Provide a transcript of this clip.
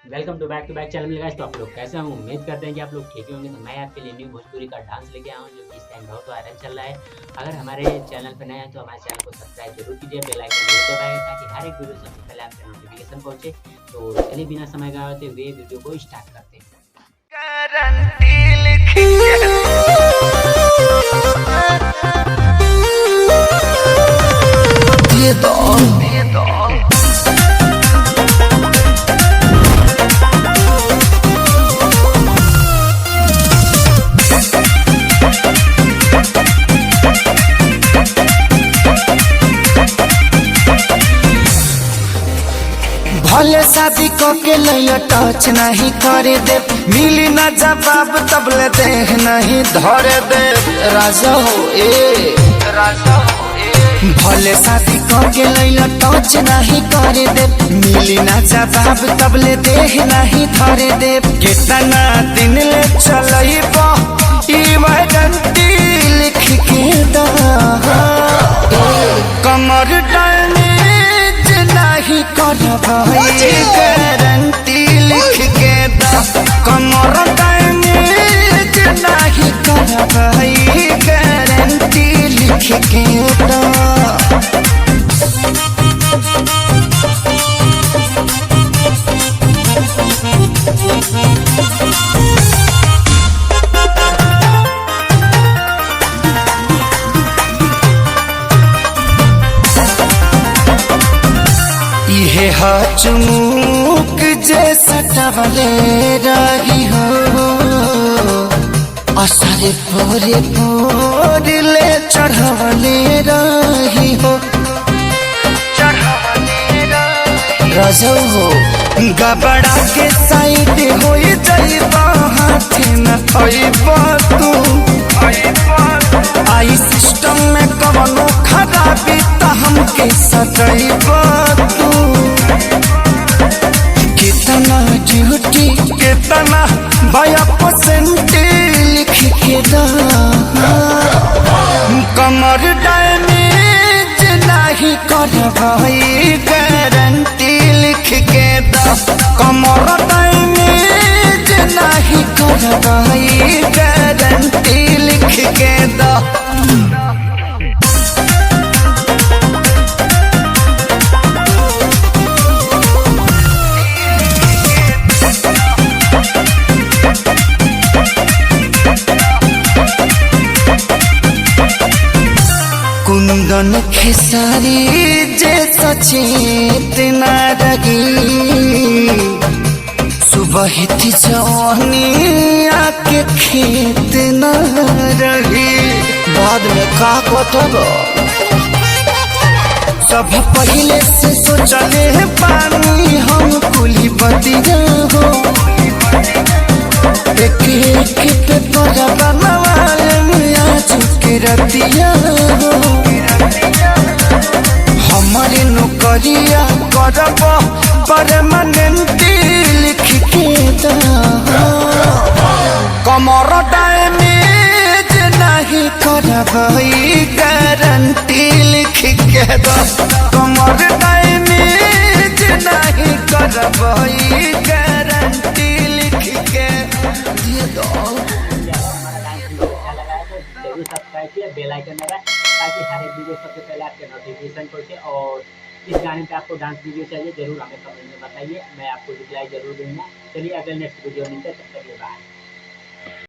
Welcome to back channel guys. तो आप लोग कैसे हैं? उम्मीद करते हैं कि आप लोग ठीक ही होंगे। तो मैं आपके लिए न्यू भोजपुरी का डांस लेके आया हूँ जो कि इस टाइम बहुत वायरल चल रहा है। अगर हमारे चैनल पर नए हैं तो हमारे चैनल को सब्सक्राइब जरूर कीजिए, बेल आइकन जरूर दबाएं ताकि हर एक वीडियो सबसे पहले आपके नोटिफिकेशन पहुंचे। तो चलिए बिना समय गवाते हुए वीडियो को स्टार्ट करते हैं। भले शादी के लिए टच नहीं करे दे, मिली ना जवाब तबले देह नहीं धरे दे। राजा हो ए राजा हो ए, भले शादी के लिए टच नहीं करे दे, मिली ना जवाब तबले देह नहीं धरे दे। कितना दिन ले चलइबो इमरजेंसी लिख के दा, कमर डैमेज नहीं कर भाई गारंटी लिख के दा, कमर डैमेज नहीं कर भाई गारंटी लिख के दा। ये चुमुक जैसा टवले रही हो, असरे पूरे ले चढ़वले रही हो। रजो हो गबड़ा के साइड हो जाइबा, हाथ न थइबा तू। आई सिस्टम में कवनो खराबी त हमके सटइबा तू। कितना ड्यूटी कितना बाया परसेंट लिख के दा, कमर डैमेज नहीं कर भाई गारंटी लिख के दा, कमर डैमेज नहीं कर भाई गारंटी लिख के दा। कुंदन खेसारी जैसा चेतना रही, सुबह थी जवानी आके खेत न रही। बाद में का कटबो सब पहले से सोचले पानी हम कुली बतिया हो। एक एक पे पर बनवाले आज के रतिया हो। हमारे नौकरिया करब परमानेंट लिख के दा, कमर डैमेज नहीं कर भाई गारंटी लिख के दा, कमर डैमेज नहीं कर भाई गारंटी लिख के दो। जरूर सब्सक्राइब किया, बेल आइकन दबाएं ताकि हर एक वीडियो सबसे पहले आपके नोटिफिकेशन पहुंचे। और इस गाने पे आपको डांस वीडियो चाहिए जरूर हमें कमेंट में बताइए, मैं आपको रिप्लाई जरूर दूंगा। चलिए अगले नेक्स्ट वीडियो मिलते हैं, तब तक के लिए बाय।